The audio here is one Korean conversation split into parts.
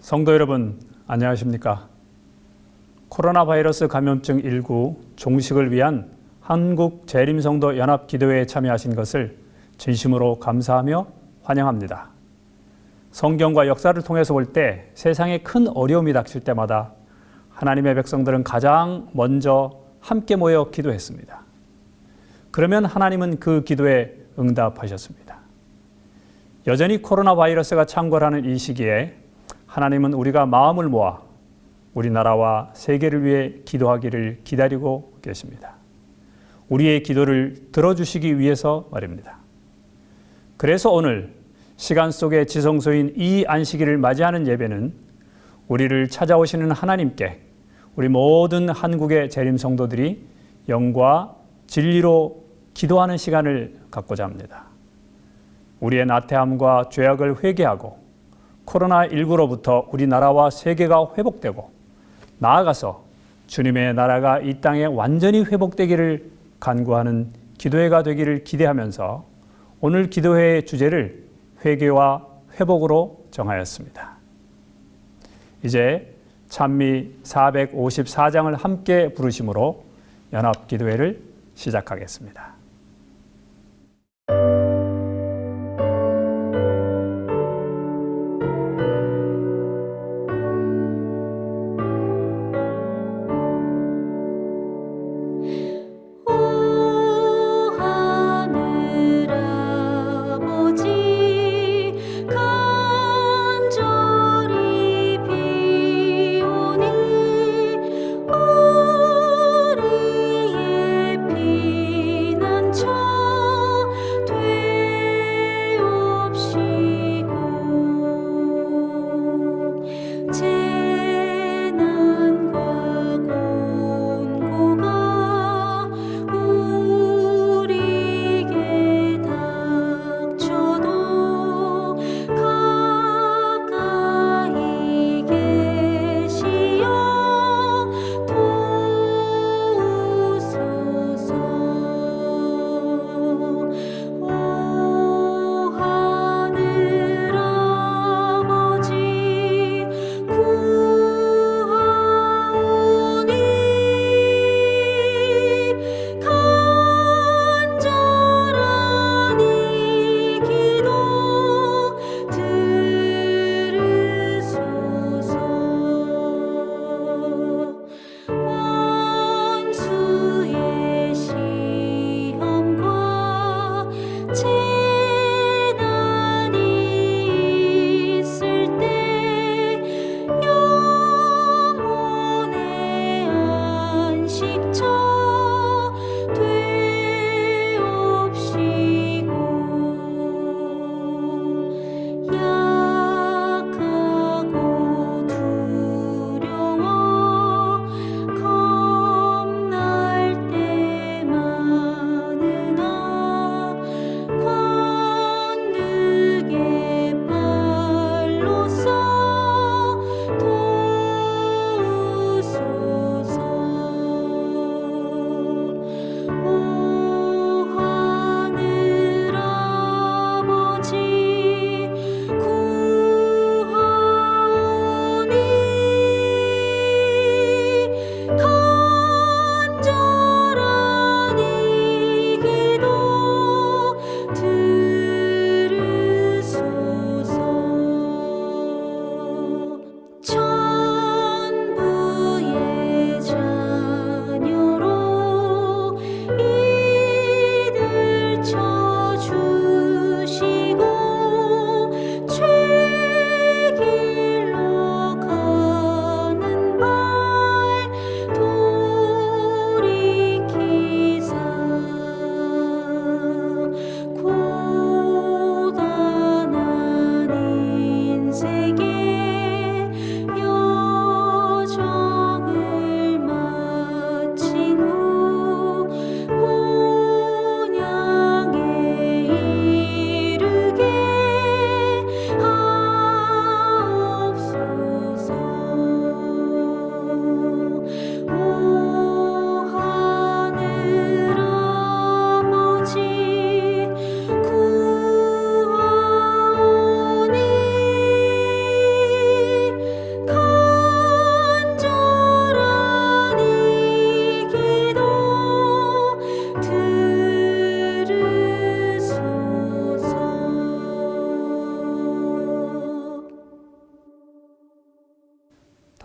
성도 여러분, 안녕하십니까? 코로나 바이러스 감염증 19 종식을 위한 한국 재림성도 연합기도회에 참여하신 것을 진심으로 감사하며 환영합니다. 성경과 역사를 통해서 볼 때 세상에 큰 어려움이 닥칠 때마다 하나님의 백성들은 가장 먼저 함께 모여 기도했습니다. 그러면 하나님은 그 기도에 응답하셨습니다. 여전히 코로나 바이러스가 창궐하는 이 시기에 하나님은 우리가 마음을 모아 우리나라와 세계를 위해 기도하기를 기다리고 계십니다. 우리의 기도를 들어주시기 위해서 말입니다. 그래서 오늘 시간 속의 지성소인 이 안식일을 맞이하는 예배는 우리를 찾아오시는 하나님께 우리 모든 한국의 재림 성도들이 영과 진리로 기도하는 시간을 갖고자 합니다. 우리의 나태함과 죄악을 회개하고 코로나19로부터 우리나라와 세계가 회복되고 나아가서 주님의 나라가 이 땅에 완전히 회복되기를 간구하는 기도회가 되기를 기대하면서 오늘 기도회의 주제를 회개와 회복으로 정하였습니다. 이제 찬미 454장을 함께 부르심으로 연합기도회를 시작하겠습니다. 우리의 피난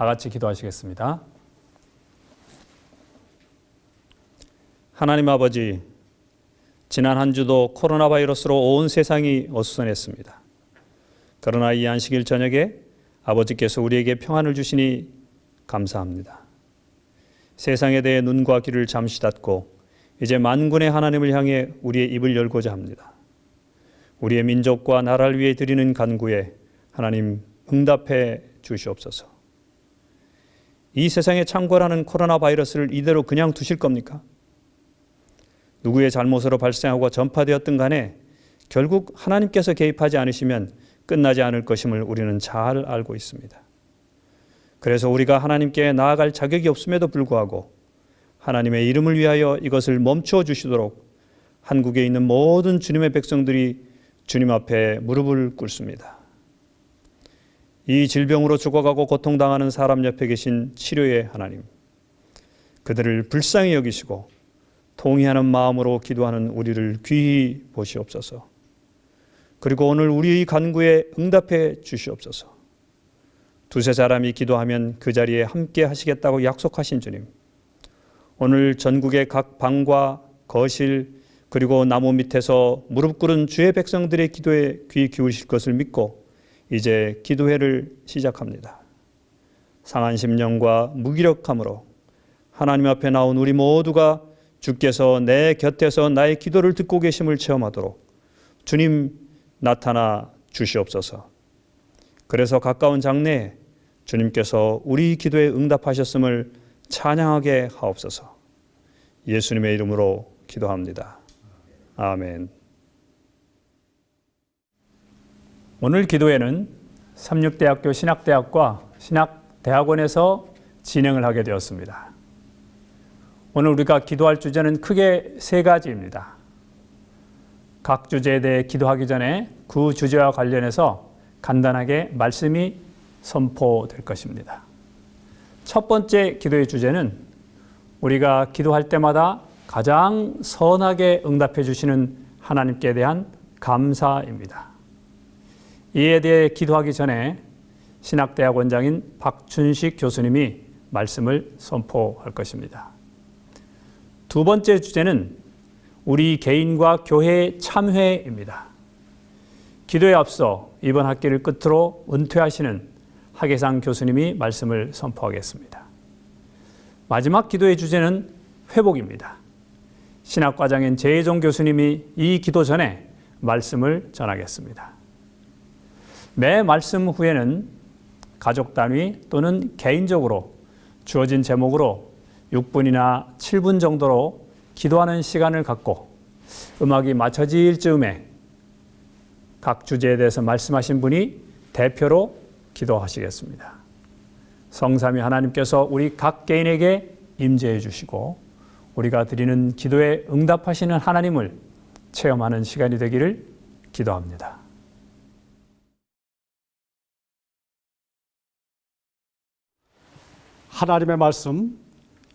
다 같이 기도하시겠습니다. 하나님 아버지, 지난 한 주도 코로나 바이러스로 온 세상이 어수선했습니다. 그러나 이 안식일 저녁에 아버지께서 우리에게 평안을 주시니 감사합니다. 세상에 대해 눈과 귀를 잠시 닫고 이제 만군의 하나님을 향해 우리의 입을 열고자 합니다. 우리의 민족과 나라를 위해 드리는 간구에 하나님 응답해 주시옵소서. 이 세상에 창궐하는 코로나 바이러스를 이대로 그냥 두실 겁니까? 누구의 잘못으로 발생하고 전파되었든 간에 결국 하나님께서 개입하지 않으시면 끝나지 않을 것임을 우리는 잘 알고 있습니다. 그래서 우리가 하나님께 나아갈 자격이 없음에도 불구하고 하나님의 이름을 위하여 이것을 멈추어 주시도록 한국에 있는 모든 주님의 백성들이 주님 앞에 무릎을 꿇습니다. 이 질병으로 죽어가고 고통당하는 사람 옆에 계신 치료의 하나님, 그들을 불쌍히 여기시고 통회하는 마음으로 기도하는 우리를 귀히 보시옵소서. 그리고 오늘 우리의 간구에 응답해 주시옵소서. 두세 사람이 기도하면 그 자리에 함께 하시겠다고 약속하신 주님, 오늘 전국의 각 방과 거실 그리고 나무 밑에서 무릎 꿇은 주의 백성들의 기도에 귀 기울이실 것을 믿고 이제 기도회를 시작합니다. 상한 심령과 무기력함으로 하나님 앞에 나온 우리 모두가 주께서 내 곁에서 나의 기도를 듣고 계심을 체험하도록 주님 나타나 주시옵소서. 그래서 가까운 장래에 주님께서 우리 기도에 응답하셨음을 찬양하게 하옵소서. 예수님의 이름으로 기도합니다. 아멘. 오늘 기도회는 삼육대학교 신학대학과 신학대학원에서 진행을 하게 되었습니다. 오늘 우리가 기도할 주제는 크게 세 가지입니다. 각 주제에 대해 기도하기 전에 그 주제와 관련해서 간단하게 말씀이 선포될 것입니다. 첫 번째 기도의 주제는 우리가 기도할 때마다 가장 선하게 응답해 주시는 하나님께 대한 감사입니다. 이에 대해 기도하기 전에 신학대학 원장인 박춘식 교수님이 말씀을 선포할 것입니다. 두 번째 주제는 우리 개인과 교회의 참회입니다. 기도에 앞서 이번 학기를 끝으로 은퇴하시는 하계상 교수님이 말씀을 선포하겠습니다. 마지막 기도의 주제는 회복입니다. 신학과장인 재혜종 교수님이 이 기도 전에 말씀을 전하겠습니다. 매 말씀 후에는 가족 단위 또는 개인적으로 주어진 제목으로 6분이나 7분 정도로 기도하는 시간을 갖고 음악이 맞춰질 즈음에 각 주제에 대해서 말씀하신 분이 대표로 기도하시겠습니다. 성삼위 하나님께서 우리 각 개인에게 임재해 주시고 우리가 드리는 기도에 응답하시는 하나님을 체험하는 시간이 되기를 기도합니다. 하나님의 말씀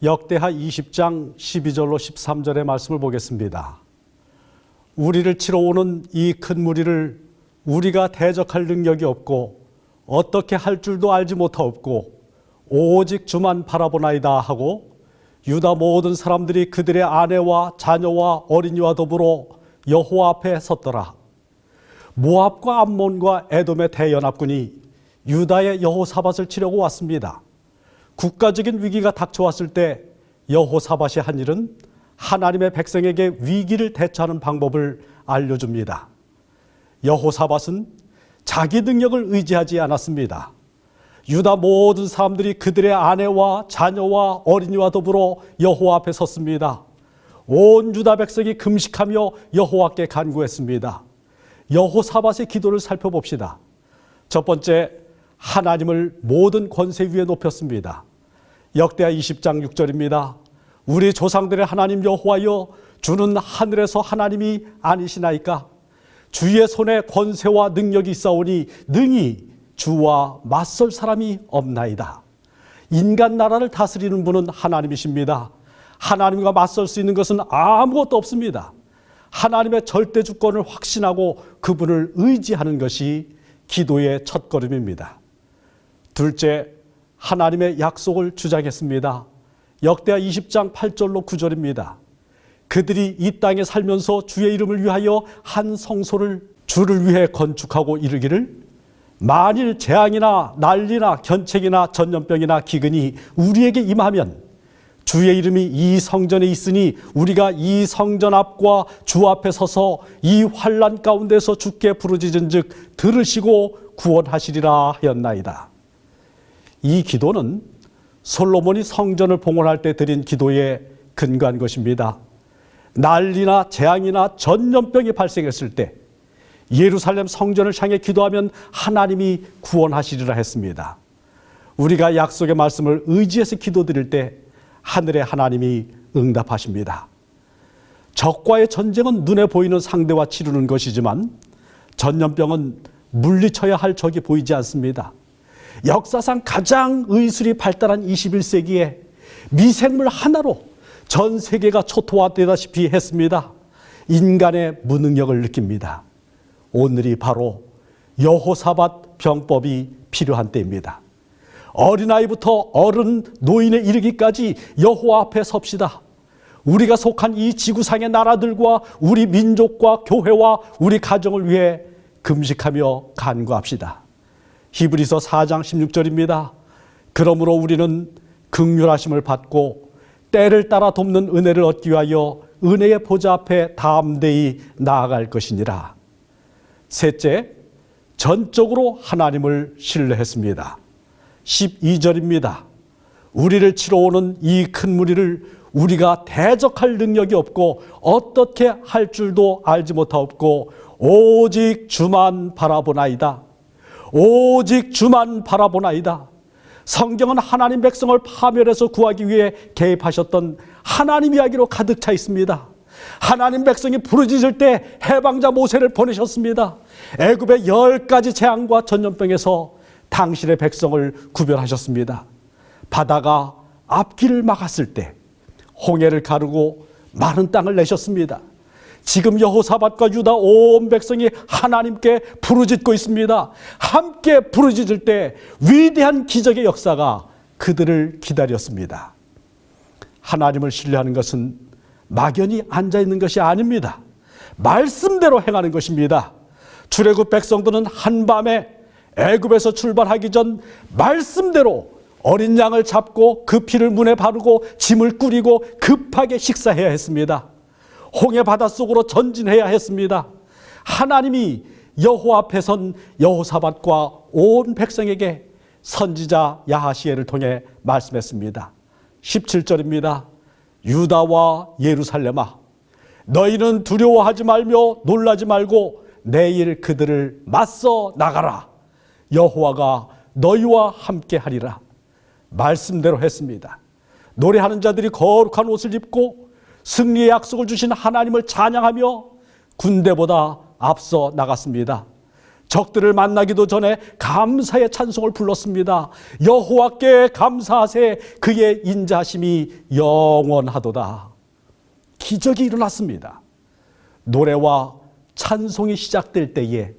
역대하 20장 12절로 13절의 말씀을 보겠습니다. 우리를 치러 오는 이 큰 무리를 우리가 대적할 능력이 없고 어떻게 할 줄도 알지 못하옵고 오직 주만 바라보나이다 하고 유다 모든 사람들이 그들의 아내와 자녀와 어린이와 더불어 여호와 앞에 섰더라. 모압과 암몬과 에돔의 대연합군이 유다의 여호사밧을 치려고 왔습니다. 국가적인 위기가 닥쳐왔을 때 여호사밧이 한 일은 하나님의 백성에게 위기를 대처하는 방법을 알려줍니다. 여호사밧은 자기 능력을 의지하지 않았습니다. 유다 모든 사람들이 그들의 아내와 자녀와 어린이와 더불어 여호와 앞에 섰습니다. 온 유다 백성이 금식하며 여호와께 간구했습니다. 여호사밧의 기도를 살펴봅시다. 첫 번째, 하나님을 모든 권세 위에 높였습니다. 역대하 20장 6절입니다. 우리 조상들의 하나님 여호와여, 주는 하늘에서 하나님이 아니시나이까? 주의 손에 권세와 능력이 있사오니 능히 주와 맞설 사람이 없나이다. 인간 나라를 다스리는 분은 하나님이십니다. 하나님과 맞설 수 있는 것은 아무것도 없습니다. 하나님의 절대 주권을 확신하고 그분을 의지하는 것이 기도의 첫걸음입니다. 둘째, 하나님의 약속을 주장했습니다. 역대하 20장 8절로 9절입니다. 그들이 이 땅에 살면서 주의 이름을 위하여 한 성소를 주를 위해 건축하고 이르기를 만일 재앙이나 난리나 견책이나 전염병이나 기근이 우리에게 임하면 주의 이름이 이 성전에 있으니 우리가 이 성전 앞과 주 앞에 서서 이 환난 가운데서 주께 부르짖은즉 들으시고 구원하시리라 하였나이다. 이 기도는 솔로몬이 성전을 봉헌할 때 드린 기도에 근거한 것입니다. 난리나 재앙이나 전염병이 발생했을 때 예루살렘 성전을 향해 기도하면 하나님이 구원하시리라 했습니다. 우리가 약속의 말씀을 의지해서 기도드릴 때 하늘의 하나님이 응답하십니다. 적과의 전쟁은 눈에 보이는 상대와 치르는 것이지만 전염병은 물리쳐야 할 적이 보이지 않습니다. 역사상 가장 의술이 발달한 21세기에 미생물 하나로 전 세계가 초토화되다시피 했습니다. 인간의 무능력을 느낍니다. 오늘이 바로 여호사밧 병법이 필요한 때입니다. 어린아이부터 어른 노인에 이르기까지 여호와 앞에 섭시다. 우리가 속한 이 지구상의 나라들과 우리 민족과 교회와 우리 가정을 위해 금식하며 간구합시다. 히브리서 4장 16절입니다. 그러므로 우리는 긍휼하심을 받고 때를 따라 돕는 은혜를 얻기 위하여 은혜의 보좌 앞에 담대히 나아갈 것이니라. 셋째, 전적으로 하나님을 신뢰했습니다. 12절입니다. 우리를 치러 오는 이 큰 무리를 우리가 대적할 능력이 없고 어떻게 할 줄도 알지 못하옵고 오직 주만 바라보나이다. 오직 주만 바라보나이다. 성경은 하나님 백성을 파멸해서 구하기 위해 개입하셨던 하나님 이야기로 가득 차 있습니다. 하나님 백성이 부르짖을 때 해방자 모세를 보내셨습니다. 애굽의 10가지 재앙과 전염병에서 당신의 백성을 구별하셨습니다. 바다가 앞길을 막았을 때 홍해를 가르고 마른 땅을 내셨습니다. 지금 여호사밧과 유다 온 백성이 하나님께 부르짖고 있습니다. 함께 부르짖을 때 위대한 기적의 역사가 그들을 기다렸습니다. 하나님을 신뢰하는 것은 막연히 앉아있는 것이 아닙니다. 말씀대로 행하는 것입니다. 출애굽 백성들은 한밤에 애굽에서 출발하기 전 말씀대로 어린 양을 잡고 그 피를 문에 바르고 짐을 꾸리고 급하게 식사해야 했습니다. 홍해 바닷속으로 전진해야 했습니다. 하나님이 여호와 앞에 선 여호사밧과 온 백성에게 선지자 야하시엘을 통해 말씀했습니다. 17절입니다. 유다와 예루살렘아, 너희는 두려워하지 말며 놀라지 말고 내일 그들을 맞서 나가라. 여호와가 너희와 함께 하리라. 말씀대로 했습니다. 노래하는 자들이 거룩한 옷을 입고 승리의 약속을 주신 하나님을 찬양하며 군대보다 앞서 나갔습니다. 적들을 만나기도 전에 감사의 찬송을 불렀습니다. 여호와께 감사하세, 그의 인자심이 영원하도다. 기적이 일어났습니다. 노래와 찬송이 시작될 때에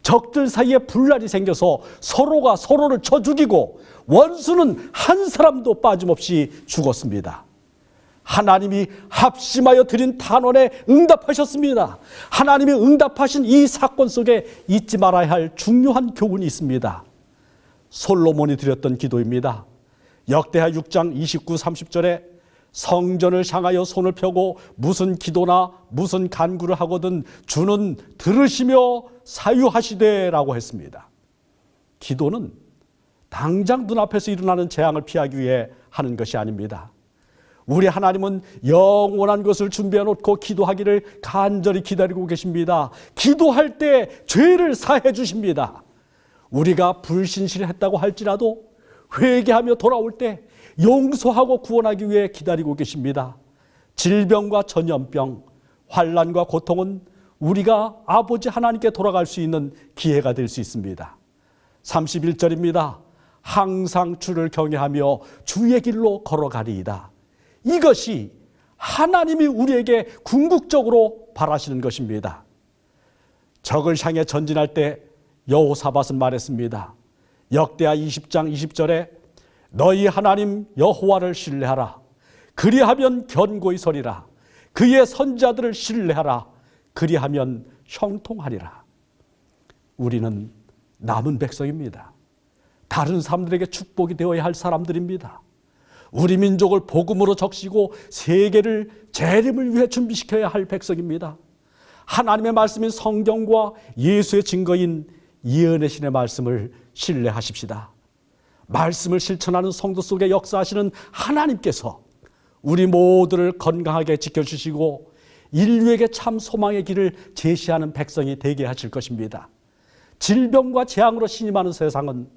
적들 사이에 분란이 생겨서 서로가 서로를 쳐 죽이고 원수는 한 사람도 빠짐없이 죽었습니다. 하나님이 합심하여 드린 탄원에 응답하셨습니다. 하나님이 응답하신 이 사건 속에 잊지 말아야 할 중요한 교훈이 있습니다. 솔로몬이 드렸던 기도입니다. 역대하 6장 29, 30절에 성전을 향하여 손을 펴고 무슨 기도나 무슨 간구를 하거든 주는 들으시며 사유하시되라고 했습니다. 기도는 당장 눈앞에서 일어나는 재앙을 피하기 위해 하는 것이 아닙니다. 우리 하나님은 영원한 것을 준비해 놓고 기도하기를 간절히 기다리고 계십니다. 기도할 때 죄를 사해 주십니다. 우리가 불신실했다고 할지라도 회개하며 돌아올 때 용서하고 구원하기 위해 기다리고 계십니다. 질병과 전염병, 환난과 고통은 우리가 아버지 하나님께 돌아갈 수 있는 기회가 될 수 있습니다. 31절입니다. 항상 주를 경외하며 주의 길로 걸어가리이다. 이것이 하나님이 우리에게 궁극적으로 바라시는 것입니다. 적을 향해 전진할 때 여호사밧은 말했습니다. 역대하 20장 20절에 너희 하나님 여호와를 신뢰하라. 그리하면 견고히 서리라. 그의 선자들을 신뢰하라. 그리하면 형통하리라. 우리는 남은 백성입니다. 다른 사람들에게 축복이 되어야 할 사람들입니다. 우리 민족을 복음으로 적시고 세계를 재림을 위해 준비시켜야 할 백성입니다. 하나님의 말씀인 성경과 예수의 증거인 예언의 신의 말씀을 신뢰하십시다. 말씀을 실천하는 성도 속에 역사하시는 하나님께서 우리 모두를 건강하게 지켜주시고 인류에게 참 소망의 길을 제시하는 백성이 되게 하실 것입니다. 질병과 재앙으로 신임하는 세상은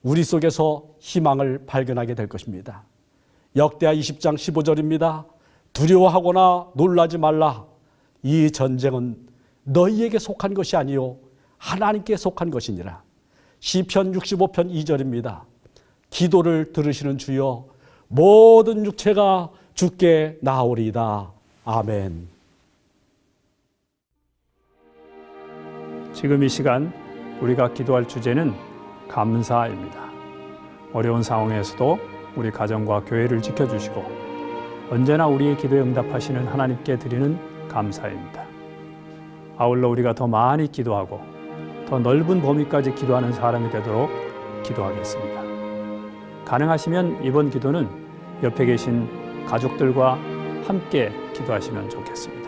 우리 속에서 희망을 발견하게 될 것입니다. 역대하 20장 15절입니다. 두려워하거나 놀라지 말라. 이 전쟁은 너희에게 속한 것이 아니요 하나님께 속한 것이니라. 시편 65편 2절입니다. 기도를 들으시는 주여 모든 육체가 주께 나오리이다. 아멘. 지금 이 시간 우리가 기도할 주제는 감사입니다. 어려운 상황에서도 우리 가정과 교회를 지켜주시고 언제나 우리의 기도에 응답하시는 하나님께 드리는 감사입니다. 아울러 우리가 더 많이 기도하고 더 넓은 범위까지 기도하는 사람이 되도록 기도하겠습니다. 가능하시면 이번 기도는 옆에 계신 가족들과 함께 기도하시면 좋겠습니다.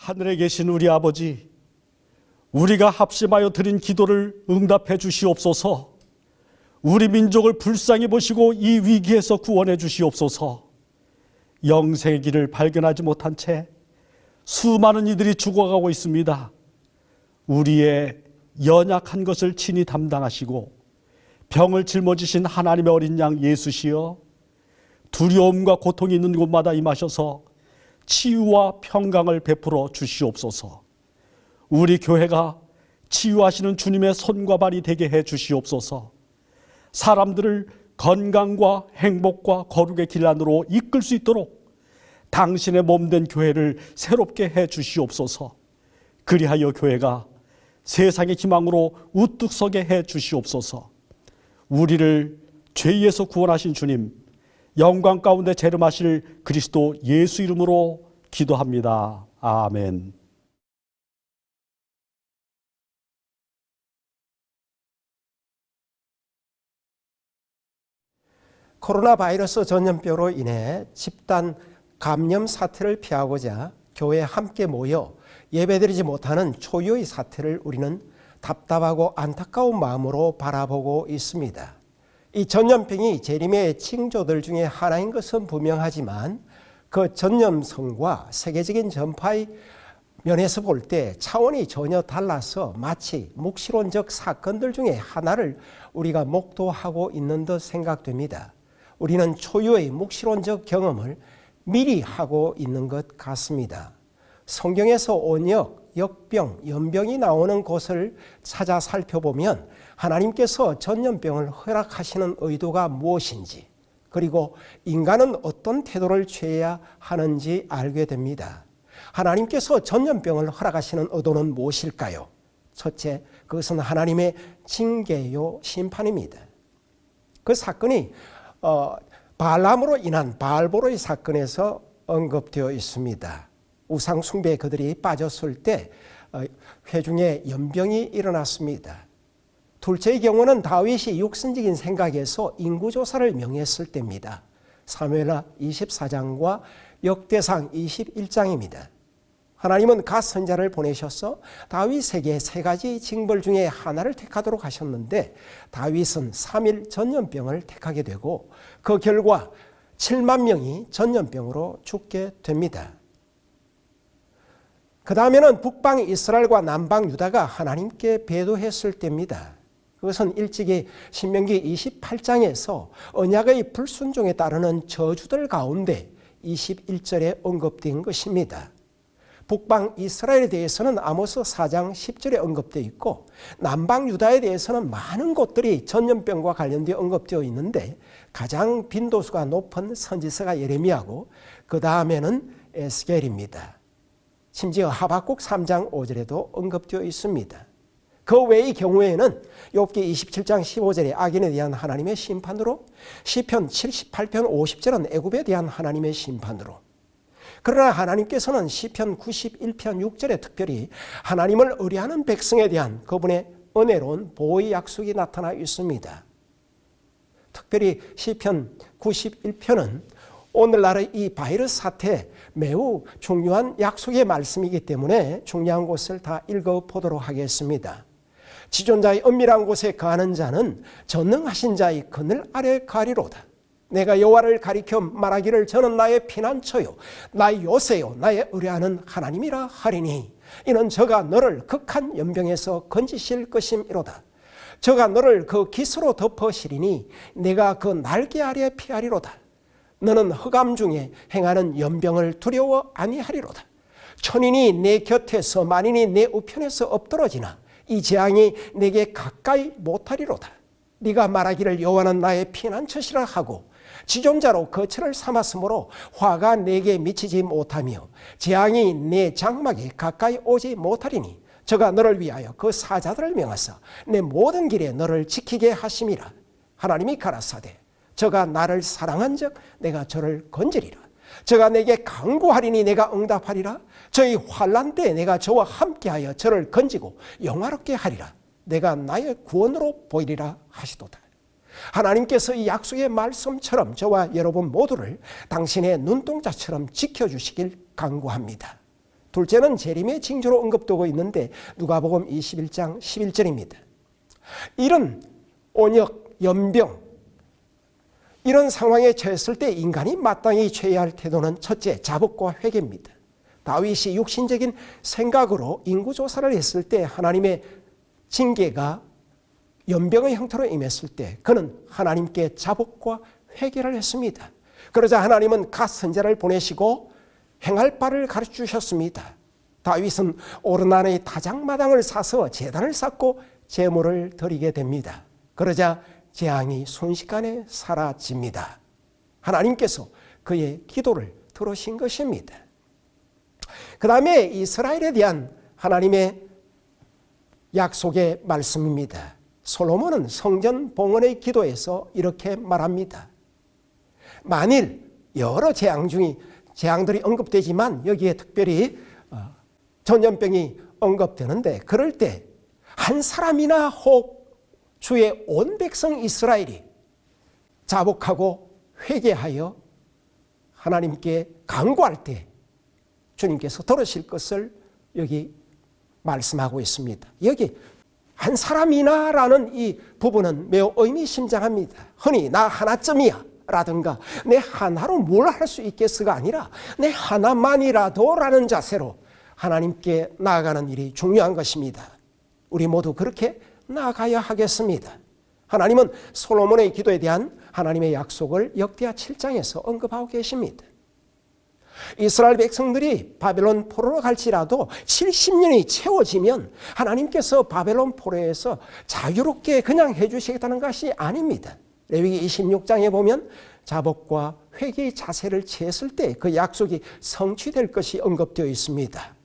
하늘에 계신 우리 아버지, 우리가 합심하여 드린 기도를 응답해 주시옵소서. 우리 민족을 불쌍히 보시고 이 위기에서 구원해 주시옵소서. 영생의 길을 발견하지 못한 채 수많은 이들이 죽어가고 있습니다. 우리의 연약한 것을 친히 담당하시고 병을 짊어지신 하나님의 어린 양 예수시여, 두려움과 고통이 있는 곳마다 임하셔서 치유와 평강을 베풀어 주시옵소서. 우리 교회가 치유하시는 주님의 손과 발이 되게 해 주시옵소서. 사람들을 건강과 행복과 거룩의 길 안으로 이끌 수 있도록 당신의 몸된 교회를 새롭게 해 주시옵소서. 그리하여 교회가 세상의 희망으로 우뚝 서게 해 주시옵소서. 우리를 죄에서 구원하신 주님, 영광 가운데 재림하실 그리스도 예수 이름으로 기도합니다. 아멘. 코로나 바이러스 전염병으로 인해 집단 감염 사태를 피하고자 교회에 함께 모여 예배드리지 못하는 초유의 사태를 우리는 답답하고 안타까운 마음으로 바라보고 있습니다. 이 전염병이 재림의 징조들 중에 하나인 것은 분명하지만 그 전염성과 세계적인 전파의 면에서 볼 때 차원이 전혀 달라서 마치 묵시론적 사건들 중에 하나를 우리가 목도하고 있는 듯 생각됩니다. 우리는 초유의 묵시론적 경험을 미리 하고 있는 것 같습니다. 성경에서 온역, 역병, 연병이 나오는 곳을 찾아 살펴보면 하나님께서 전염병을 허락하시는 의도가 무엇인지, 그리고 인간은 어떤 태도를 취해야 하는지 알게 됩니다. 하나님께서 전염병을 허락하시는 의도는 무엇일까요? 첫째, 그것은 하나님의 징계요 심판입니다. 그 사건이 발람으로 인한 바알보로의 사건에서 언급되어 있습니다. 우상 숭배에 그들이 빠졌을 때 회중에 연병이 일어났습니다. 둘째의 경우는 다윗이 육신적인 생각에서 인구조사를 명했을 때입니다. 사무엘하 24장과 역대상 21장입니다. 하나님은 갓 선지자를 보내셔서 다윗에게 세 가지 징벌 중에 하나를 택하도록 하셨는데 다윗은 3일 전염병을 택하게 되고 그 결과 7만 명이 전염병으로 죽게 됩니다. 그 다음에는 북방 이스라엘과 남방 유다가 하나님께 배도했을 때입니다. 그것은 일찍이 신명기 28장에서 언약의 불순종에 따르는 저주들 가운데 21절에 언급된 것입니다. 북방 이스라엘에 대해서는 아모스 4장 10절에 언급되어 있고 남방 유다에 대해서는 많은 곳들이 전염병과 관련되어 언급되어 있는데 가장 빈도수가 높은 선지서가 예레미야고 그 다음에는 에스겔입니다. 심지어 하박국 3장 5절에도 언급되어 있습니다. 그 외의 경우에는 욥기 27장 15절에 악인에 대한 하나님의 심판으로, 시편 78편 50절은 애굽에 대한 하나님의 심판으로, 그러나 하나님께서는 시편 91편 6절에 특별히 하나님을 의뢰하는 백성에 대한 그분의 은혜로운 보호의 약속이 나타나 있습니다. 특별히 시편 91편은 오늘날의 이 바이러스 사태에 매우 중요한 약속의 말씀이기 때문에 중요한 곳을 다 읽어보도록 하겠습니다. 지존자의 은밀한 곳에 거하는 자는 전능하신 자의 그늘 아래 가리로다. 내가 여호와를 가리켜 말하기를 저는 나의 피난처요 나의 요새요 나의 의뢰하는 하나님이라 하리니 이는 저가 너를 극한 연병에서 건지실 것임이로다. 저가 너를 그 깃으로 덮으시리니 내가 그 날개 아래 피하리로다. 너는 흑암 중에 행하는 연병을 두려워 아니하리로다. 천인이 내 곁에서 만인이 내 우편에서 엎드러지나 이 재앙이 내게 가까이 못하리로다. 네가 말하기를 여호와는 나의 피난처시라 하고 지존자로 거처를 삼았으므로 화가 내게 미치지 못하며 재앙이 내 장막에 가까이 오지 못하리니 저가 너를 위하여 그 사자들을 명하사 내 모든 길에 너를 지키게 하심이라. 하나님이 가라사대 저가 나를 사랑한즉 내가 저를 건지리라. 저가 내게 간구하리니 내가 응답하리라. 저희 환난 때에 내가 저와 함께하여 저를 건지고 영화롭게 하리라. 내가 나의 구원으로 보이리라 하시도다. 하나님께서 이 약속의 말씀처럼 저와 여러분 모두를 당신의 눈동자처럼 지켜주시길 간구합니다. 둘째는 재림의 징조로 언급되고 있는데 누가복음 21장 11절입니다. 이런 온역, 연병 이런 상황에 처했을 때 인간이 마땅히 취해야 할 태도는 첫째, 자복과 회개입니다. 다윗이 육신적인 생각으로 인구조사를 했을 때 하나님의 징계가 연병의 형태로 임했을 때 그는 하나님께 자복과 회개를 했습니다. 그러자 하나님은 갓 선지자를 보내시고 행할 바를 가르치셨습니다. 다윗은 오르난의 타작마당을 사서 제단을 쌓고 제물을 드리게 됩니다. 그러자 재앙이 순식간에 사라집니다. 하나님께서 그의 기도를 들으신 것입니다. 그 다음에 이스라엘에 대한 하나님의 약속의 말씀입니다. 솔로몬은 성전 봉헌의 기도에서 이렇게 말합니다. 만일 여러 재앙들이 언급되지만 여기에 특별히 전염병이 언급되는데 그럴 때 한 사람이나 혹 주의 온 백성 이스라엘이 자복하고 회개하여 하나님께 간구할 때 주님께서 들으실 것을 여기 말씀하고 있습니다. 여기 한 사람이나라는 이 부분은 매우 의미심장합니다. 흔히 나 하나쯤이야 라든가 내 하나로 뭘 할 수 있겠어가 아니라 내 하나만이라도 라는 자세로 하나님께 나아가는 일이 중요한 것입니다. 우리 모두 그렇게 나아가야 하겠습니다. 하나님은 솔로몬의 기도에 대한 하나님의 약속을 역대하 7장에서 언급하고 계십니다. 이스라엘 백성들이 바벨론 포로로 갈지라도 70년이 채워지면 하나님께서 바벨론 포로에서 자유롭게 그냥 해주시겠다는 것이 아닙니다. 레위기 26장에 보면 자복과 회개의 자세를 취했을 때 그 약속이 성취될 것이 언급되어 있습니다.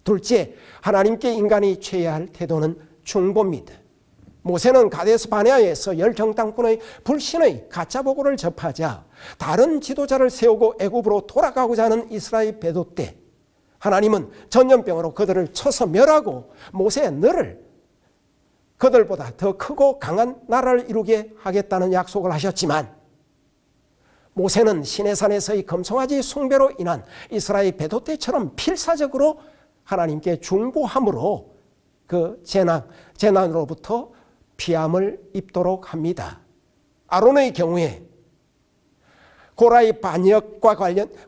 둘째, 하나님께 인간이 취해야 할 태도는 중보입니다. 모세는 가데스 바네아에서 열정당꾼의 불신의 가짜 보고를 접하자 다른 지도자를 세우고 애굽으로 돌아가고자 하는 이스라엘 배도 때 하나님은 전염병으로 그들을 쳐서 멸하고 모세 너를 그들보다 더 크고 강한 나라를 이루게 하겠다는 약속을 하셨지만 모세는 시내산에서의 금송아지 숭배로 인한 이스라엘 배도 때처럼 필사적으로 하나님께 중보함으로 그 재난으로부터 피함을 입도록 합니다. 아론의 경우에 고라의 반역과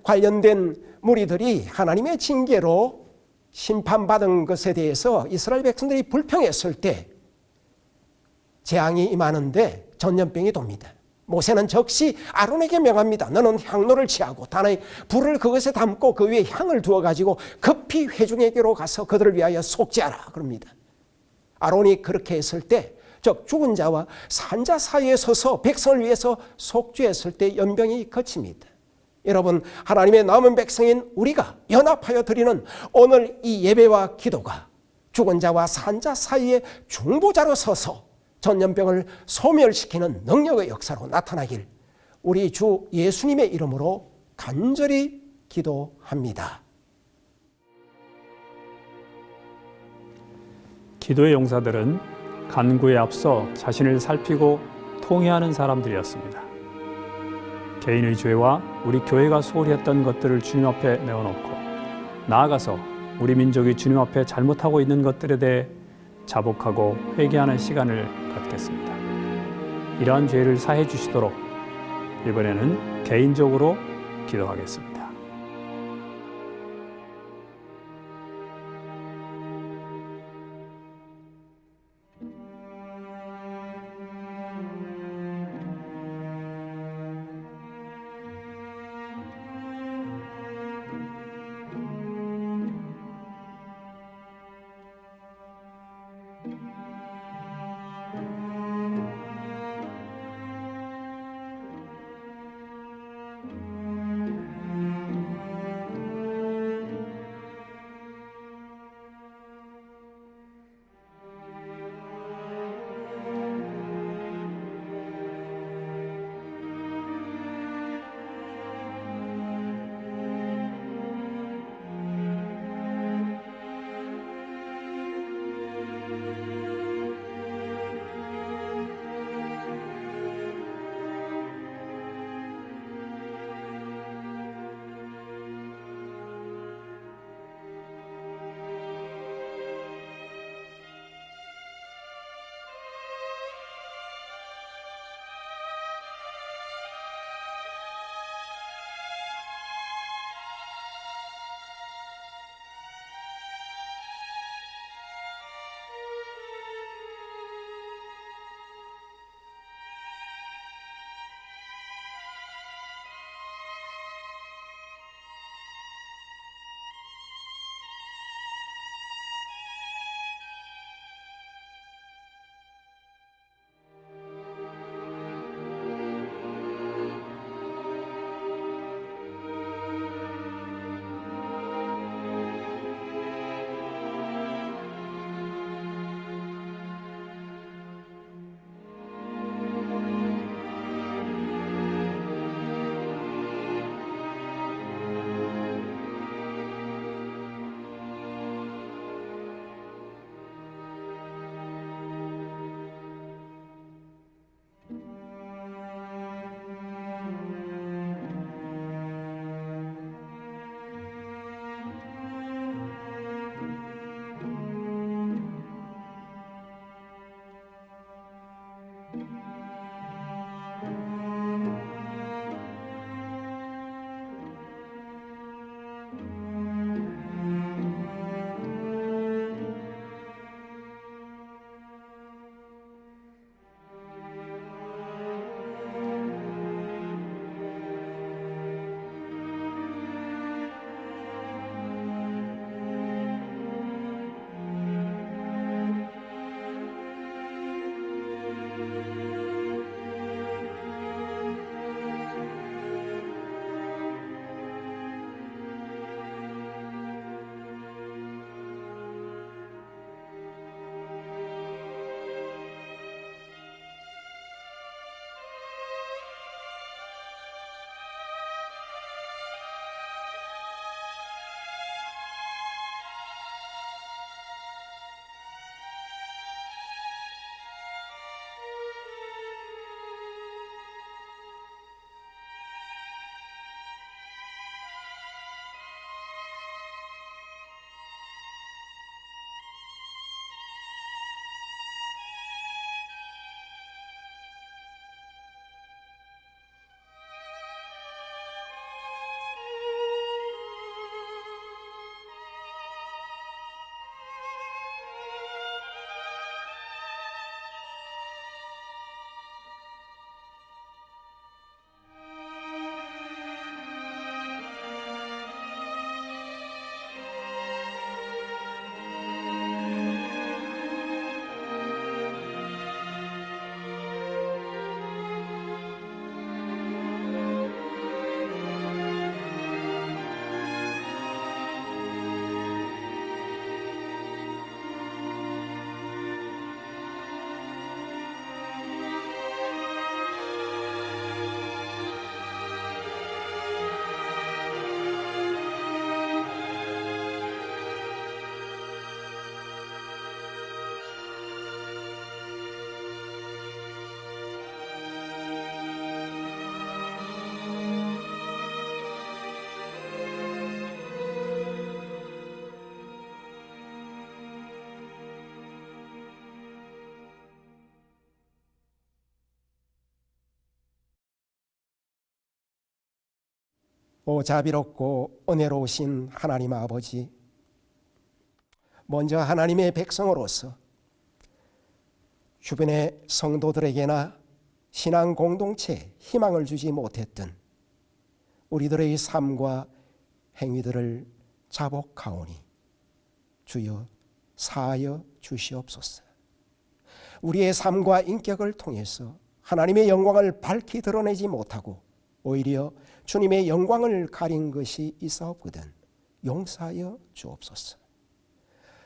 관련된 무리들이 하나님의 징계로 심판받은 것에 대해서 이스라엘 백성들이 불평했을 때 재앙이 임하는데 전염병이 돕니다. 모세는 즉시 아론에게 명합니다. 너는 향로를 취하고 단의 불을 그것에 담고 그 위에 향을 두어가지고 급히 회중에게로 가서 그들을 위하여 속죄하라 그럽니다. 아론이 그렇게 했을 때 즉 죽은 자와 산 자 사이에 서서 백성을 위해서 속죄했을 때 연병이 그칩니다. 여러분 하나님의 남은 백성인 우리가 연합하여 드리는 오늘 이 예배와 기도가 죽은 자와 산 자 사이에 중보자로 서서 전염병을 소멸시키는 능력의 역사로 나타나길 우리 주 예수님의 이름으로 간절히 기도합니다. 기도의 용사들은 간구에 앞서 자신을 살피고 통회하는 사람들이었습니다. 개인의 죄와 우리 교회가 소홀히 했던 것들을 주님 앞에 내어놓고 나아가서 우리 민족이 주님 앞에 잘못하고 있는 것들에 대해 자복하고 회개하는 시간을 갖겠습니다. 이러한 죄를 사해 주시도록 이번에는 개인적으로 기도하겠습니다. 오 자비롭고 은혜로우신 하나님 아버지, 먼저 하나님의 백성으로서 주변의 성도들에게나 신앙 공동체에 희망을 주지 못했던 우리들의 삶과 행위들을 자복하오니 주여 사하여 주시옵소서. 우리의 삶과 인격을 통해서 하나님의 영광을 밝히 드러내지 못하고 오히려 주님의 영광을 가린 것이 있사옵거든 용서하여 주옵소서.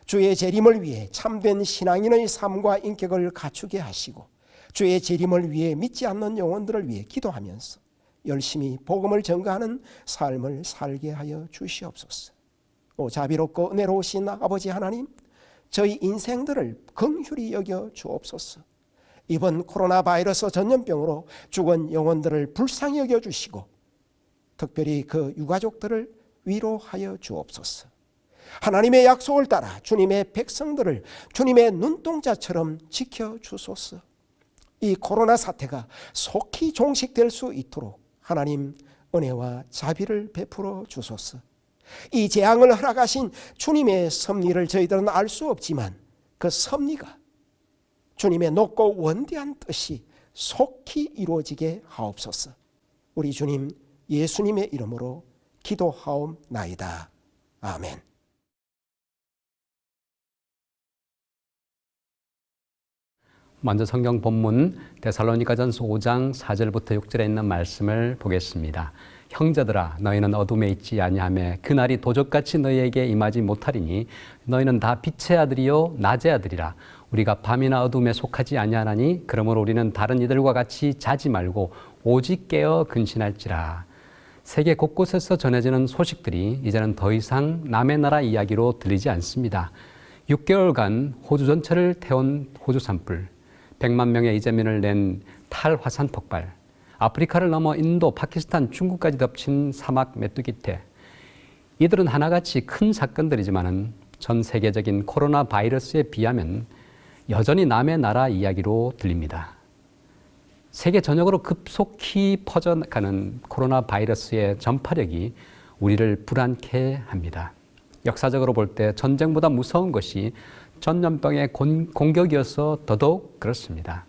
주의 재림을 위해 참된 신앙인의 삶과 인격을 갖추게 하시고 주의 재림을 위해 믿지 않는 영혼들을 위해 기도하면서 열심히 복음을 전가하는 삶을 살게 하여 주시옵소서. 오 자비롭고 은혜로우신 아버지 하나님, 저희 인생들을 긍휼히 여겨 주옵소서. 이번 코로나 바이러스 전염병으로 죽은 영혼들을 불쌍히 여겨 주시고 특별히 그 유가족들을 위로하여 주옵소서. 하나님의 약속을 따라 주님의 백성들을 주님의 눈동자처럼 지켜주소서. 이 코로나 사태가 속히 종식될 수 있도록 하나님 은혜와 자비를 베풀어 주소서. 이 재앙을 허락하신 주님의 섭리를 저희들은 알 수 없지만 그 섭리가 주님의 높고 원대한 뜻이 속히 이루어지게 하옵소서. 우리 주님 예수님의 이름으로 기도하옵나이다. 아멘. 먼저 성경 본문 데살로니가전서 5장 4절부터 6절에 있는 말씀을 보겠습니다. 형제들아 너희는 어둠에 있지 아니하며 그날이 도적같이 너희에게 임하지 못하리니 너희는 다 빛의 아들이요 낮의 아들이라. 우리가 밤이나 어둠에 속하지 아니하나니 그러므로 우리는 다른 이들과 같이 자지 말고 오직 깨어 근신할지라. 세계 곳곳에서 전해지는 소식들이 이제는 더 이상 남의 나라 이야기로 들리지 않습니다. 6개월간 호주 전체를 태운 호주 산불, 100만 명의 이재민을 낸 탈화산 폭발, 아프리카를 넘어 인도, 파키스탄, 중국까지 덮친 사막 메뚜기태. 이들은 하나같이 큰 사건들이지만 전 세계적인 코로나 바이러스에 비하면 여전히 남의 나라 이야기로 들립니다. 세계 전역으로 급속히 퍼져가는 코로나 바이러스의 전파력이 우리를 불안케 합니다. 역사적으로 볼 때 전쟁보다 무서운 것이 전염병의 공격이어서 더더욱 그렇습니다.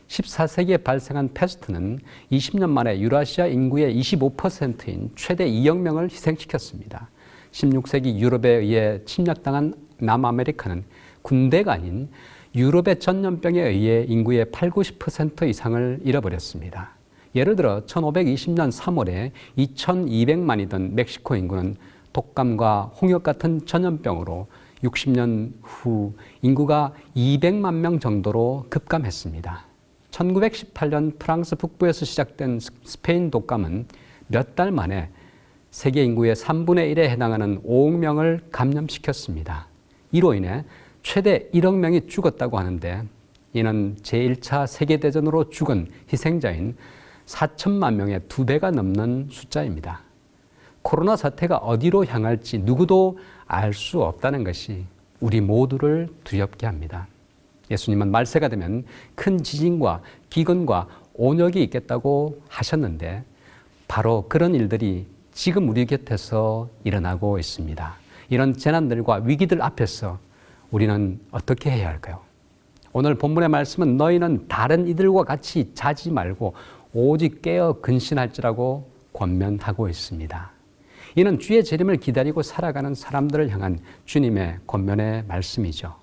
14세기에 발생한 패스트는 20년 만에 유라시아 인구의 25%인 최대 2억 명을 희생시켰습니다. 16세기 유럽에 의해 침략당한 남아메리카는 군대가 아닌 유럽의 전염병에 의해 인구의 80-90% 이상을 잃어버렸습니다. 예를 들어 1520년 3월에 2200만이던 멕시코 인구는 독감과 홍역 같은 전염병으로 60년 후 인구가 200만 명 정도로 급감했습니다. 1918년 프랑스 북부에서 시작된 스페인 독감은 몇 달 만에 세계 인구의 3분의 1에 해당하는 5억 명을 감염시켰습니다. 이로 인해 최대 1억 명이 죽었다고 하는데 이는 제1차 세계대전으로 죽은 희생자인 4천만 명의 2배가 넘는 숫자입니다. 코로나 사태가 어디로 향할지 누구도 알 수 없다는 것이 우리 모두를 두렵게 합니다. 예수님은 말세가 되면 큰 지진과 기근과 온역이 있겠다고 하셨는데 바로 그런 일들이 지금 우리 곁에서 일어나고 있습니다. 이런 재난들과 위기들 앞에서 우리는 어떻게 해야 할까요? 오늘 본문의 말씀은 너희는 다른 이들과 같이 자지 말고 오직 깨어 근신할지라고 권면하고 있습니다. 이는 주의 재림을 기다리고 살아가는 사람들을 향한 주님의 권면의 말씀이죠.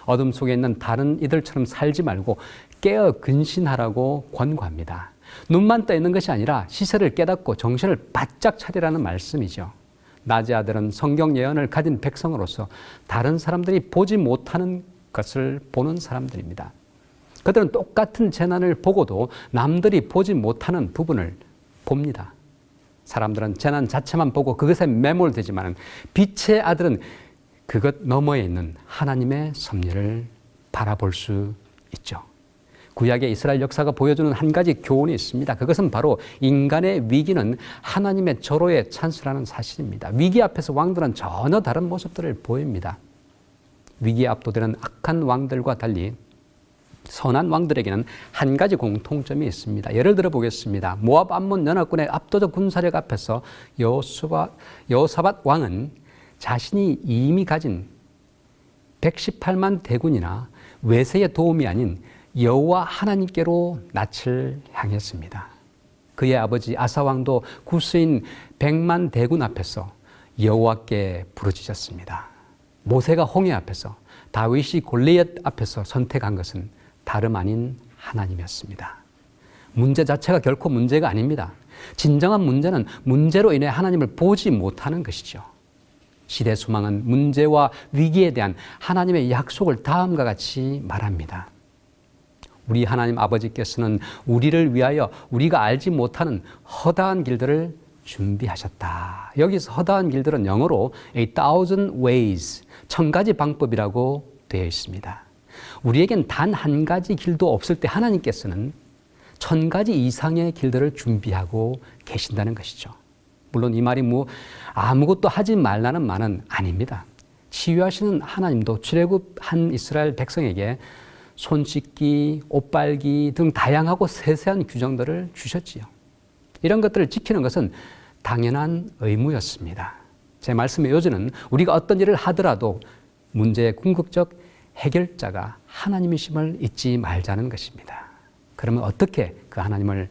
어둠 속에 있는 다른 이들처럼 살지 말고 깨어 근신하라고 권고합니다. 눈만 떠 있는 것이 아니라 시세를 깨닫고 정신을 바짝 차리라는 말씀이죠. 낮의 아들은 성경 예언을 가진 백성으로서 다른 사람들이 보지 못하는 것을 보는 사람들입니다. 그들은 똑같은 재난을 보고도 남들이 보지 못하는 부분을 봅니다. 사람들은 재난 자체만 보고 그것에 매몰되지만 빛의 아들은 그것 너머에 있는 하나님의 섭리를 바라볼 수 있죠. 구약의 이스라엘 역사가 보여주는 한 가지 교훈이 있습니다. 그것은 바로 인간의 위기는 하나님의 절호의 찬스라는 사실입니다. 위기 앞에서 왕들은 전혀 다른 모습들을 보입니다. 위기에 압도되는 악한 왕들과 달리 선한 왕들에게는 한 가지 공통점이 있습니다. 예를 들어 보겠습니다. 모압 암몬 연합군의 압도적 군사력 앞에서 여호사밧 왕은 자신이 이미 가진 118만 대군이나 외세의 도움이 아닌 여호와 하나님께로 낯을 향했습니다. 그의 아버지 아사 왕도 구스인 100만 대군 앞에서 여호와께 부르짖었습니다. 모세가 홍해 앞에서, 다윗이 골리앗 앞에서 선택한 것은 다름 아닌 하나님이었습니다. 문제 자체가 결코 문제가 아닙니다. 진정한 문제는 문제로 인해 하나님을 보지 못하는 것이죠. 시대 소망은 문제와 위기에 대한 하나님의 약속을 다음과 같이 말합니다. 우리 하나님 아버지께서는 우리를 위하여 우리가 알지 못하는 허다한 길들을 준비하셨다. 여기서 허다한 길들은 영어로 a thousand ways, 1000가지 방법이라고 되어 있습니다. 우리에겐 단 한 가지 길도 없을 때 하나님께서는 1000가지 이상의 길들을 준비하고 계신다는 것이죠. 물론 이 말이 아무것도 하지 말라는 말은 아닙니다. 치유하시는 하나님도 출애굽한 이스라엘 백성에게 손 씻기, 옷 빨기 등 다양하고 세세한 규정들을 주셨지요. 이런 것들을 지키는 것은 당연한 의무였습니다. 제 말씀의 요지는 우리가 어떤 일을 하더라도 문제의 궁극적 해결자가 하나님이심을 잊지 말자는 것입니다. 그러면 어떻게 그 하나님을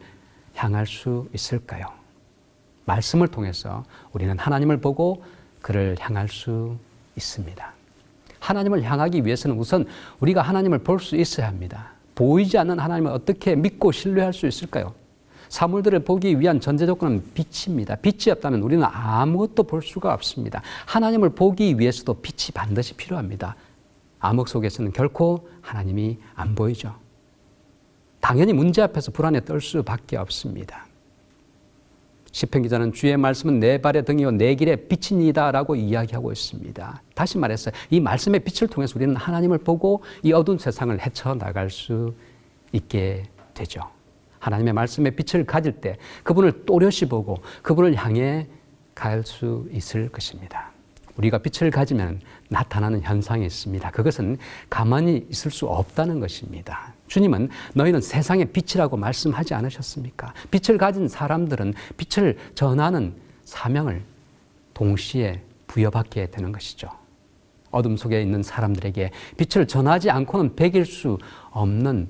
향할 수 있을까요? 말씀을 통해서 우리는 하나님을 보고 그를 향할 수 있습니다. 하나님을 향하기 위해서는 우선 우리가 하나님을 볼 수 있어야 합니다. 보이지 않는 하나님을 어떻게 믿고 신뢰할 수 있을까요? 사물들을 보기 위한 전제 조건은 빛입니다. 빛이 없다면 우리는 아무것도 볼 수가 없습니다. 하나님을 보기 위해서도 빛이 반드시 필요합니다. 암흑 속에서는 결코 하나님이 안 보이죠. 당연히 문제 앞에서 불안에 떨 수밖에 없습니다. 시편 기자는 주의 말씀은 내 발의 등이요 내 길의 빛이니이다 라고 이야기하고 있습니다. 다시 말해서 이 말씀의 빛을 통해서 우리는 하나님을 보고 이 어두운 세상을 헤쳐나갈 수 있게 되죠. 하나님의 말씀의 빛을 가질 때 그분을 또렷이 보고 그분을 향해 갈 수 있을 것입니다. 우리가 빛을 가지면 나타나는 현상이 있습니다. 그것은 가만히 있을 수 없다는 것입니다. 주님은 너희는 세상의 빛이라고 말씀하지 않으셨습니까? 빛을 가진 사람들은 빛을 전하는 사명을 동시에 부여받게 되는 것이죠. 어둠 속에 있는 사람들에게 빛을 전하지 않고는 배길 수 없는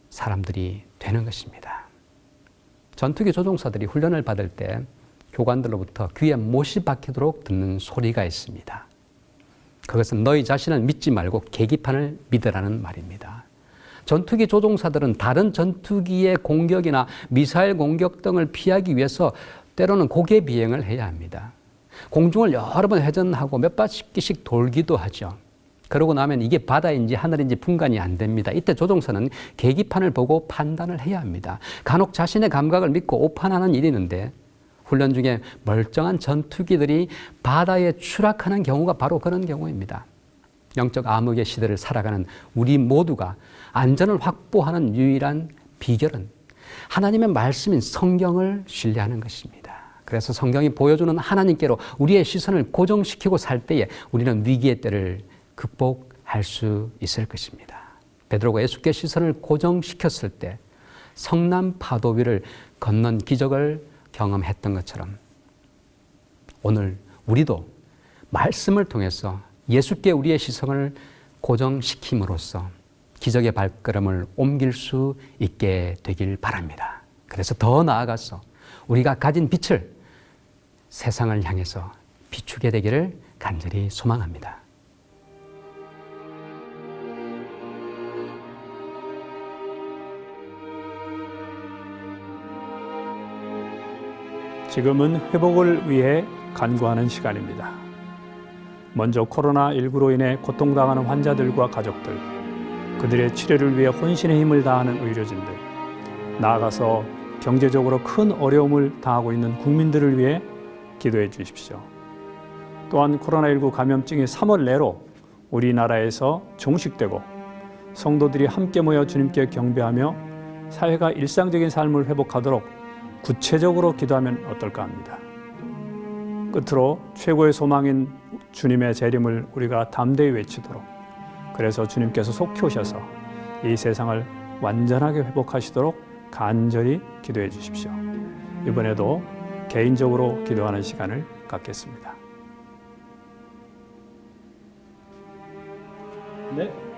사람들이 되는 것입니다. 전투기 조종사들이 훈련을 받을 때 교관들로부터 귀에 못이 박히도록 듣는 소리가 있습니다. 그것은 너희 자신을 믿지 말고 계기판을 믿으라는 말입니다. 전투기 조종사들은 다른 전투기의 공격이나 미사일 공격 등을 피하기 위해서 때로는 고개 비행을 해야 합니다. 공중을 여러 번 회전하고 몇 바퀴씩 돌기도 하죠. 그러고 나면 이게 바다인지 하늘인지 분간이 안 됩니다. 이때 조종사는 계기판을 보고 판단을 해야 합니다. 간혹 자신의 감각을 믿고 오판하는 일이 있는데 훈련 중에 멀쩡한 전투기들이 바다에 추락하는 경우가 바로 그런 경우입니다. 영적 암흑의 시대를 살아가는 우리 모두가 안전을 확보하는 유일한 비결은 하나님의 말씀인 성경을 신뢰하는 것입니다. 그래서 성경이 보여주는 하나님께로 우리의 시선을 고정시키고 살 때에 우리는 위기의 때를 극복할 수 있을 것입니다. 베드로가 예수께 시선을 고정시켰을 때 성남 파도 위를 건넌 기적을 경험했던 것처럼 오늘 우리도 말씀을 통해서 예수께 우리의 시선을 고정시킴으로써 기적의 발걸음을 옮길 수 있게 되길 바랍니다. 그래서 더 나아가서 우리가 가진 빛을 세상을 향해서 비추게 되기를 간절히 소망합니다. 지금은 회복을 위해 간구하는 시간입니다. 먼저 코로나19로 인해 고통당하는 환자들과 가족들, 그들의 치료를 위해 혼신의 힘을 다하는 의료진들, 나아가서 경제적으로 큰 어려움을 당하고 있는 국민들을 위해 기도해 주십시오. 또한 코로나19 감염증이 3월 내로 우리나라에서 종식되고 성도들이 함께 모여 주님께 경배하며 사회가 일상적인 삶을 회복하도록 구체적으로 기도하면 어떨까 합니다. 끝으로 최고의 소망인 주님의 재림을 우리가 담대히 외치도록, 그래서 주님께서 속히 오셔서 이 세상을 완전하게 회복하시도록 간절히 기도해 주십시오. 이번에도 개인적으로 기도하는 시간을 갖겠습니다. 네.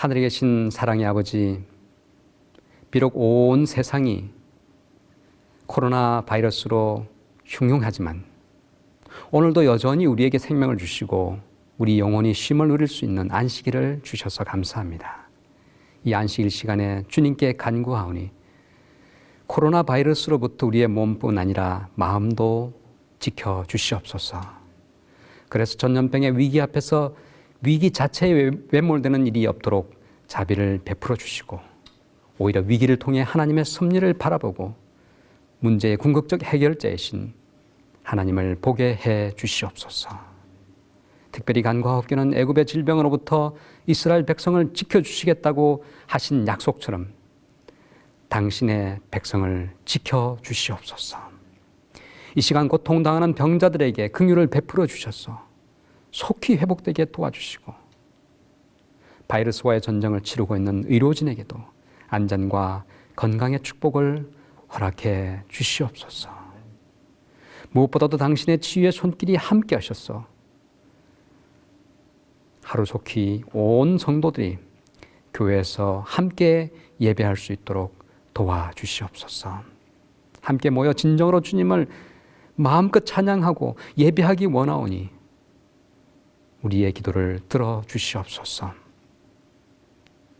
하늘에 계신 사랑의 아버지, 비록 온 세상이 코로나 바이러스로 흉흉하지만 오늘도 여전히 우리에게 생명을 주시고 우리 영혼이 쉼을 누릴 수 있는 안식일을 주셔서 감사합니다. 이 안식일 시간에 주님께 간구하오니 코로나 바이러스로부터 우리의 몸뿐 아니라 마음도 지켜주시옵소서. 그래서 전염병의 위기 앞에서 위기 자체에 외몰되는 일이 없도록 자비를 베풀어 주시고 오히려 위기를 통해 하나님의 섭리를 바라보고 문제의 궁극적 해결자이신 하나님을 보게 해 주시옵소서. 특별히 간과 없기는 애굽의 질병으로부터 이스라엘 백성을 지켜주시겠다고 하신 약속처럼 당신의 백성을 지켜주시옵소서. 이 시간 고통당하는 병자들에게 긍휼을 베풀어 주셔서 속히 회복되게 도와주시고 바이러스와의 전쟁을 치르고 있는 의료진에게도 안전과 건강의 축복을 허락해 주시옵소서. 무엇보다도 당신의 치유의 손길이 함께 하셔서 하루속히 온 성도들이 교회에서 함께 예배할 수 있도록 도와주시옵소서. 함께 모여 진정으로 주님을 마음껏 찬양하고 예배하기 원하오니 우리의 기도를 들어주시옵소서.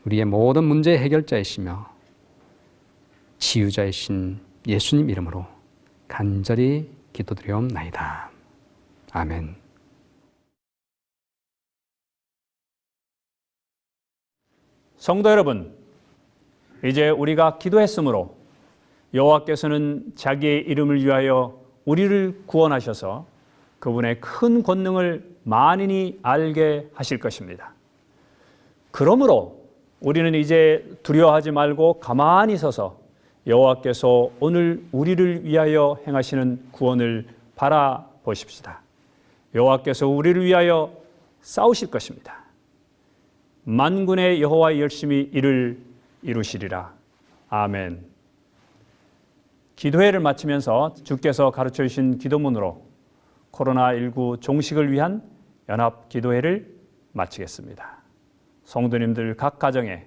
우리의 모든 문제의 해결자이시며 치유자이신 예수님 이름으로 간절히 기도드리옵나이다. 아멘. 성도 여러분, 이제 우리가 기도했으므로 여호와께서는 자기의 이름을 위하여 우리를 구원하셔서 그분의 큰 권능을 만인이 알게 하실 것입니다. 그러므로 우리는 이제 두려워하지 말고 가만히 서서 여호와께서 오늘 우리를 위하여 행하시는 구원을 바라보십시다. 여호와께서 우리를 위하여 싸우실 것입니다. 만군의 여호와 열심히 이를 이루시리라. 아멘. 기도회를 마치면서 주께서 가르쳐 주신 기도문으로 코로나19 종식을 위한 연합 기도회를 마치겠습니다. 성도님들 각 가정에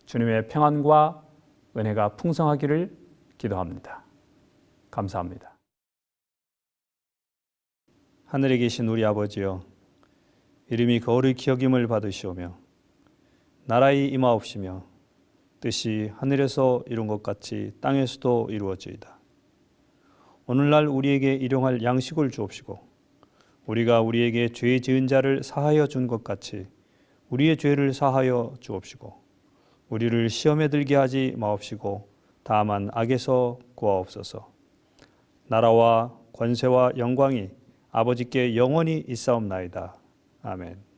주님의 평안과 은혜가 풍성하기를 기도합니다. 감사합니다. 하늘에 계신 우리 아버지여, 이름이 거룩히 기억임을 받으시오며 나라의 임하옵시며 뜻이 하늘에서 이룬 것 같이 땅에서도 이루어지이다. 오늘날 우리에게 일용할 양식을 주옵시고 우리가 우리에게 죄 지은 자를 사하여 준 것 같이 우리의 죄를 사하여 주옵시고 우리를 시험에 들게 하지 마옵시고 다만 악에서 구하옵소서. 나라와 권세와 영광이 아버지께 영원히 있사옵나이다. 아멘.